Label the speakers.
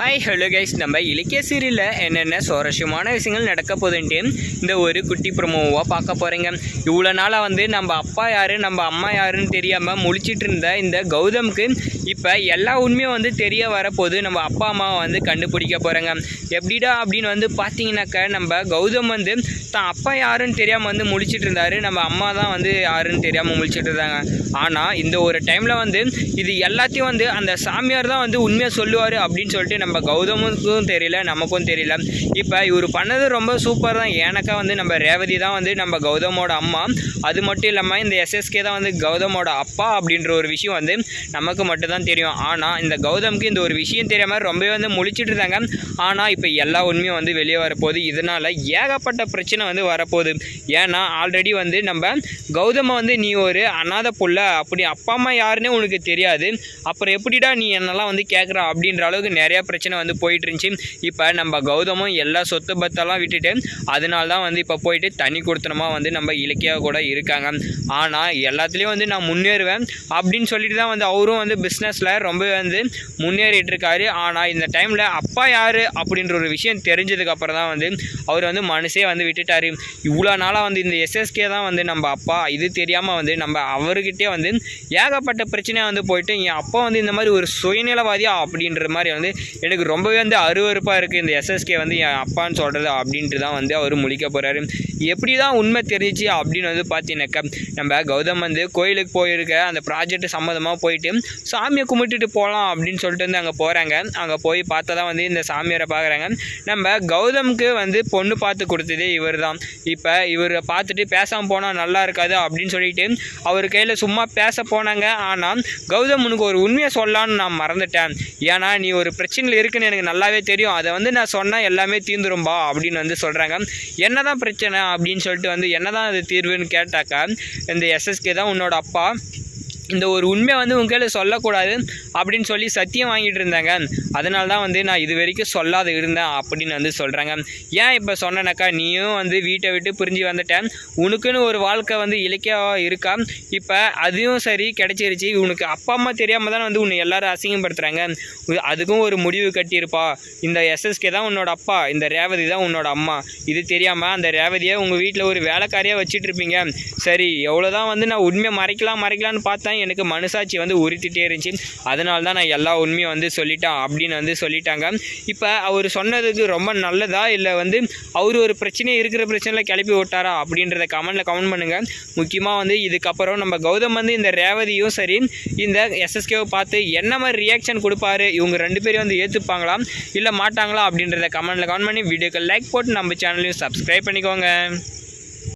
Speaker 1: Hi hello guys, நம்ம இலக்கிய சீரியலில் என்னென்ன சுவாரஸ்யமான விஷயங்கள் நடக்க போகுதுன்ட்டு இந்த ஒரு குட்டி ப்ரொமோவாக பார்க்க போகிறேங்க. இவ்வளோ நாளாக நம்ம அப்பா யார் நம்ம அம்மா யாருன்னு தெரியாமல் முழிச்சிட்டு இருந்த இந்த கௌதமுக்கு இப்போ எல்லா உண்மையும் தெரிய வரப்போது. நம்ம அப்பா அம்மாவை கண்டுபிடிக்க போகிறேங்க. எப்படிடா அப்படின்னு பார்த்தீங்கன்னாக்கா, நம்ம கௌதம் தான் அப்பா யாருன்னு தெரியாமல் முழிச்சிட்டு இருந்தார். நம்ம அம்மா தான் யாருன்னு தெரியாமல் முழிச்சிட்டு இருந்தாங்க. ஆனால் இந்த ஒரு டைமில் இது எல்லாத்தையும் அந்த சாமியார் தான் உண்மையாக சொல்லுவார் அப்படின்னு சொல்லிட்டு நம்ம கௌதமுக்கும் தெரியல, நமக்கும் தெரியல. இப்போ இவர் பண்ணது ரொம்ப சூப்பர் தான். ஏன்னாக்கா நம்ம ரேவதி தான் நம்ம கௌதமோட அம்மா. அது மட்டும் இல்லாமல் இந்த எஸ்எஸ்கே தான் கௌதமோட அப்பா அப்படின்ற ஒரு விஷயம் நமக்கு மட்டும்தான் தெரியும். ஆனால் இந்த கௌதமுக்கு இந்த ஒரு விஷயம் தெரியாமல் ரொம்பவே முழிச்சிட்டு இருந்தாங்க. ஆனால் இப்போ எல்லா உண்மையும் வெளியே வரப்போகுது. இதனால் ஏகப்பட்ட பிரச்சனை வரப்போகுது. ஏன்னா ஆல்ரெடி நம்ம கௌதம நீ ஒரு அநாத புள்ள, அப்படி அப்பா அம்மா யாருன்னே உனக்கு தெரியாது, அப்புறம் எப்படிடா நீ என்னெல்லாம் கேட்குற அப்படின்ற அளவுக்கு நிறையா பிரச்சனை போயிட்டு இருந்துச்சு. இப்போ நம்ம கௌதமும் எல்லா சொத்து பத்தெல்லாம் விட்டுட்டு அதனால தான் இப்போ போயிட்டு தனி கொடுத்தனமாக நம்ம இலக்கியா கூட இருக்காங்க. ஆனால் எல்லாத்துலேயும் நான் முன்னேறுவேன் அப்படின்னு சொல்லிட்டு தான் அவரும் பிஸ்னஸில் ரொம்ப முன்னேறிட்டு இருக்காரு. ஆனால் இந்த டைமில் அப்பா யார் அப்படின்ற ஒரு விஷயம் தெரிஞ்சதுக்கப்புறம் தான் அவர் மனசே விட்டுட்டார். இவ்வளோ நாளாக இந்த எஸ்எஸ்கே தான் நம்ம அப்பா, இது தெரியாமல் நம்ம அவர்கிட்டே ஏகப்பட்ட பிரச்சனையாக போயிட்டு என் அப்பா இந்த மாதிரி ஒரு சுயநலவாதியா அப்படின்ற மாதிரி எனக்கு ரொம்பவே அருவருப்பாக இருக்குது. இந்த எஸ்எஸ்கே என் அப்பான்னு சொல்கிறது அப்படின்ட்டு தான் அவர் முழிக்க போகிறாரு. எப்படி தான் உண்மை தெரிஞ்சிச்சு அப்படின்னு பார்த்தீங்கன்னாக்கா, நம்ம கௌதம் கோயிலுக்கு போயிருக்க அந்த ப்ராஜெக்ட் சம்மந்தமாக போயிட்டு சாமியை கும்பிட்டுட்டு போகலாம் அப்படின்னு சொல்லிட்டு அங்கே போகிறாங்க. அங்கே போய் பார்த்தா தான் இந்த சாமியாரை பார்க்குறாங்க. நம்ம கௌதமுக்கு பொண்ணு பார்த்து கொடுத்ததே இவர் தான். இப்போ இவரை பார்த்துட்டு பேசாமல் போனால் நல்லா இருக்காது அப்படின்னு சொல்லிட்டு அவர் கையில் சும்மா பேச போனாங்க. ஆனால் கௌதம் உனக்கு ஒரு உண்மையை சொல்லலான்னு நான் மறந்துட்டேன், ஏன்னா நீ ஒரு பிரச்சனையில் இருக்குன்னு எனக்கு நல்லாவே தெரியும், அதை நான் சொன்னால் எல்லாமே தீர்ந்துரும்பா அப்படின்னு சொல்கிறாங்க. என்ன தான் பிரச்சனை அப்படின்னு சொல்லிட்டு என்ன தான் அது தீர்வுன்னு கேட்டாக்கா, இந்த எஸ்எஸ்கே தான் உன்னோட அப்பா, இந்த ஒரு உண்மையை உன் கையில் சொல்லக்கூடாது அப்படின்னு சொல்லி சத்தியம் வாங்கிட்டு இருந்தாங்க, அதனால தான் நான் இது வரைக்கும் சொல்லாத இருந்தேன் அப்படின்னு சொல்கிறாங்க. ஏன் இப்போ சொன்னேனாக்கா, நீயும் வீட்டை விட்டு பிரிஞ்சு வந்துட்டேன், உனக்குன்னு ஒரு வாழ்க்கை இலக்கியமாக இருக்கா, இப்போ அதுவும் சரி கிடச்சிருச்சு, உனக்கு அப்பா அம்மா தெரியாமல் தான் உன்னை எல்லோரும் அசிங்கப்படுத்துகிறாங்க, அதுக்கும் ஒரு முடிவு கட்டியிருப்பா. இந்த எஸ்எஸ்கே தான் உன்னோட அப்பா, இந்த ரேவதி தான் உன்னோட அம்மா, இது தெரியாமல் அந்த ரேவதியை உங்கள் வீட்டில் ஒரு வேலைக்காரியாக வச்சுட்டு இருப்பீங்க. சரி, எவ்வளோதான் நான் உண்மையை மறைக்கலான்னு பார்த்தேன், எனக்கு மனசாட்சி உறுத்திட்டே இருந்துச்சு, அதனால தான் நான் எல்லா உண்மையும் சொல்லிட்டேன் அப்படின்னு சொல்லிட்டாங்க. இப்போ அவர் சொன்னதுக்கு ரொம்ப நல்லதா இல்லை அவர் ஒரு பிரச்சனை இருக்கிற பிரச்சனையில் கிளப்பி விட்டாரா அப்படின்றத கமெண்ட் பண்ணுங்கள். முக்கியமாக இதுக்கப்புறம் நம்ம கௌதம் இந்த ரேவதியும் சரி இந்த எஸ்எஸ்கேவை பார்த்து என்ன மாதிரி ரியாக்ஷன் கொடுப்பாரு, இவங்க ரெண்டு பேரும் ஏற்றுப்பாங்களா இல்லை மாட்டாங்களா அப்படின்றத கமெண்ட் பண்ணி வீடியோக்கு லைக் போட்டு நம்ம சேனலையும் சப்ஸ்கிரைப் பண்ணிக்கோங்க.